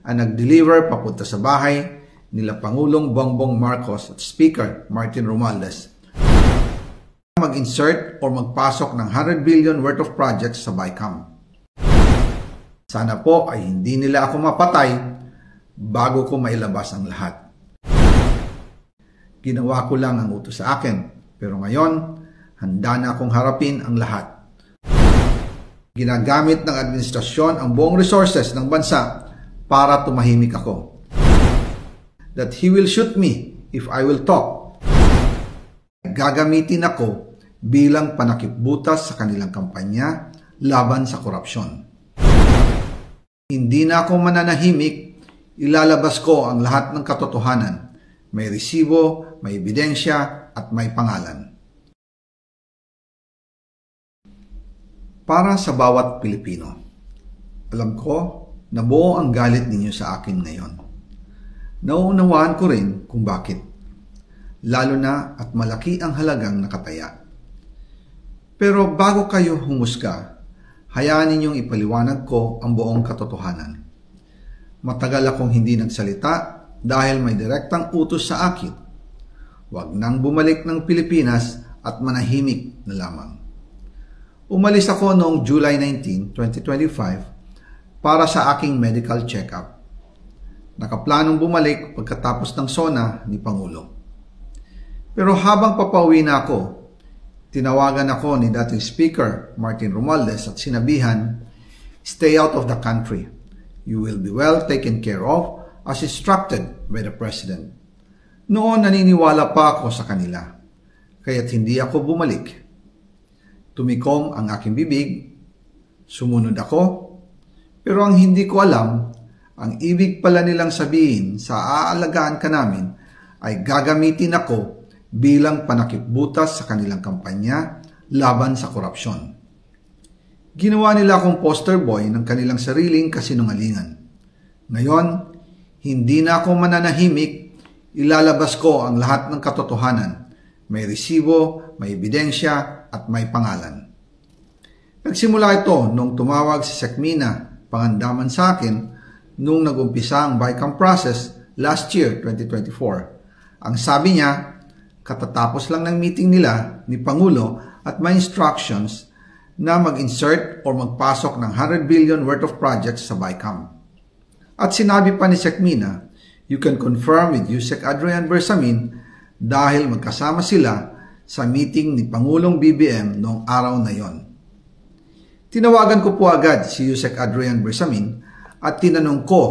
ang nag-deliver papunta sa bahay nila Pangulong Bongbong Marcos at Speaker Martin Romualdez mag-insert o magpasok ng 100 billion worth of projects sa BICAM. Sana po ay hindi nila ako mapatay bago ko mailabas ang lahat. Ginawa ko lang ang utos sa akin, pero ngayon, handa na akong harapin ang lahat. Ginagamit ng administrasyon ang buong resources ng bansa para tumahimik ako. That he will shoot me if I will talk. Gagamitin ako bilang panakipbutas sa kanilang kampanya laban sa korupsyon. Hindi na ako mananahimik, ilalabas ko ang lahat ng katotohanan. May resibo, may ebidensya, at may pangalan. Para sa bawat Pilipino, alam ko na buo ang galit ninyo sa akin ngayon. Nauunawaan ko rin kung bakit, lalo na at malaki ang halagang nakataya. Pero bago kayo humusga, hayaan ninyong ipaliwanag ko ang buong katotohanan. Matagal akong hindi nagsalita dahil may direktang utos sa akin. Huwag nang bumalik ng Pilipinas at manahimik na lamang. Umalis ako noong July 19, 2025 para sa aking medical check-up. Nakaplanong bumalik pagkatapos ng SONA ni Pangulo. Pero habang papauwi na ako, tinawagan ako ni dating Speaker Martin Romualdez at sinabihan, "Stay out of the country. You will be well taken care of as instructed by the President." Noon naniniwala pa ako sa kanila, kaya't hindi ako bumalik. Tumikom ang aking bibig, sumunod ako, pero ang hindi ko alam, ang ibig pala nilang sabihin sa aalagaan ka namin ay gagamitin ako bilang panakipbutas sa kanilang kampanya laban sa korupsyon. Ginawa nila akong poster boy ng kanilang sariling kasinungalingan. Ngayon, hindi na ako mananahimik, ilalabas ko ang lahat ng katotohanan. May resibo, may ebidensya, at may pangalan. Nagsimula ito nung tumawag si Sekmina Pangandaman sa akin nung nag-umpisa ang BICAM process last year, 2024. Ang sabi niya, katatapos lang ng meeting nila ni Pangulo at may instructions na mag-insert o magpasok ng 100 billion worth of projects sa BICAM. At sinabi pa ni Sekmina, you can confirm with Yusek Adrian Bersamin dahil magkasama sila sa meeting ni Pangulong BBM noong araw na yon. Tinawagan ko po agad si Yusek Adrian Bersamin at tinanong ko